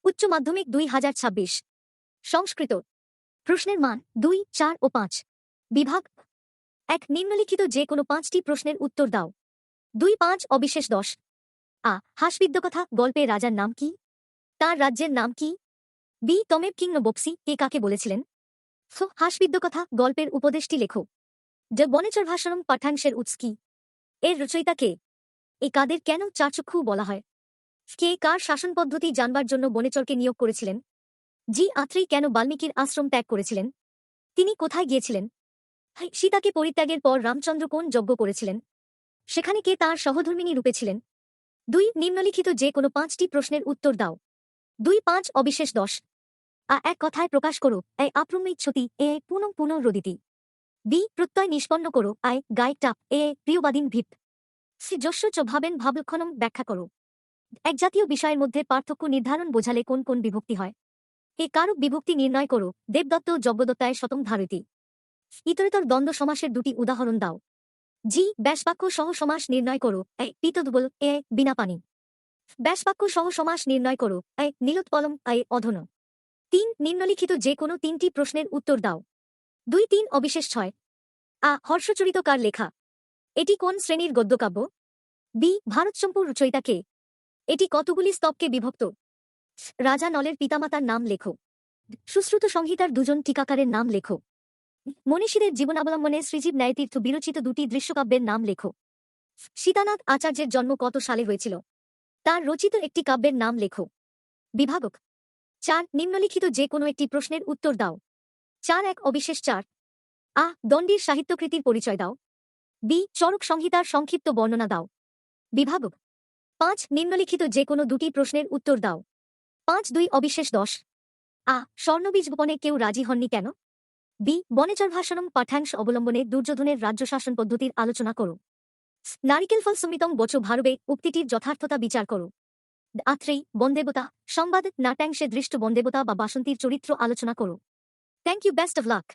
উচ্চ মাধ্যমিক 2026 সংস্কৃত প্রশ্নের মান 2, 4 ও 5 বিভাগ 1 নিম্নলিখিত যে কোনো 5টি প্রশ্নের উত্তর দাও 2, 5 অবিশেষ 10 আ হাসবিদ্যকথা গল্পে রাজার নাম কি তার রাজ্যের নাম কি বি তমেব কিং বক্সি কে কাকে বলেছিলেন হাসবিদ্যকথা গল্পের উপদেশটি লেখো ড বনেচর ভাষণম পাঠাংশের উৎস কি এর রচয়িতা কে এ কাদের কেন চারচক্ষু বলা হয় কে কার শাসন পদ্ধতি জানবার জন্য বনেচরকে নিয়োগ করেছিলেন জি আত্রেই কেন বাল্মীকির আশ্রম ত্যাগ করেছিলেন তিনি কোথায় গিয়েছিলেন সীতাকে পরিত্যাগের পর রামচন্দ্র কোন যজ্ঞ করেছিলেন সেখানে কে তাঁর সহধর্মিণী রূপে ছিলেন 2 নিম্নলিখিত যে কোনো 5টি প্রশ্নের উত্তর দাও 2, 5 অবিশেষ 10 এক কথায় প্রকাশ করো আপ্রমিচ্ছতি পুনঃ পুনঃ রদিতি বি প্রত্যয় নিষ্পন্ন করো গায়ক টাপ প্রিয়বাদিন ভিপ সি যস্য চ ভাবেন ভাবলক্ষণম ব্যাখ্যা করো এক জাতীয় বিষয়ের মধ্যে পার্থক্য নির্ধারণ বোঝালে কোন কোন বিভক্তি হয় কারক বিভক্তি নির্ণয় করো দেবদত্ত যজ্ঞদত্তায় শতম ধারতি ইতরেতর দ্বন্দ্ব সমাসের দুটি উদাহরণ দাও জি ব্যাসবাক্য সহ সমাস নির্ণয় করো পিতদুবল বিনা পানি ব্যাসবাক্য সহ সমাস নির্ণয় করো নীলোৎপলম অধন 3 নিম্নলিখিত যে কোনো 3টি প্রশ্নের উত্তর দাও 2, 3 অবিশেষ 6 হর্ষচরিত কার লেখা এটি কোন শ্রেণীর গদ্যকাব্য বি ভারতচম্পুর রচয়িতা কে এটি কতগুলি স্তবকে বিভক্ত রাজা নলের পিতামাতার নাম লেখো সুশ্রুত সংহিতার দুজন টিকাকারের নাম লেখো মনীষীদের জীবনাবলম্বনে শ্রীজীব ন্যায়তীর্থ বিরচিত 2টি দৃশ্যকাব্যের নাম লেখো সীতানাথ আচার্যের জন্ম কত সালে হয়েছিল তার রচিত একটি কাব্যের নাম লেখো বিভাগক 4 নিম্নলিখিত যে কোনো একটি প্রশ্নের উত্তর দাও 4 1 অবিশেষ 4 দণ্ডির সাহিত্যকৃতির পরিচয় দাও বি চরক সংহিতার সংক্ষিপ্ত বর্ণনা দাও বিভাগক 5 নিম্নলিখিত যে কোনো 2টি প্রশ্নের উত্তর দাও 5 2 অবিশেষ 10 স্বর্ণবীজ বপনে কেউ রাজি হননি কেন বি বনেচর ভাষণম পাঠাংশ অবলম্বনে দুর্যোধনের রাজ্য শাসন পদ্ধতির আলোচনা করো নারিকেল ফল সুমিতং বচ ভারবে উক্তিটির যথার্থতা বিচার করো আত্রেই বন্দেবতা সংবাদ নাট্যাংশে দৃষ্ট বন্দেবতা বা বাসন্তীর চরিত্র আলোচনা করো thank you best of lakh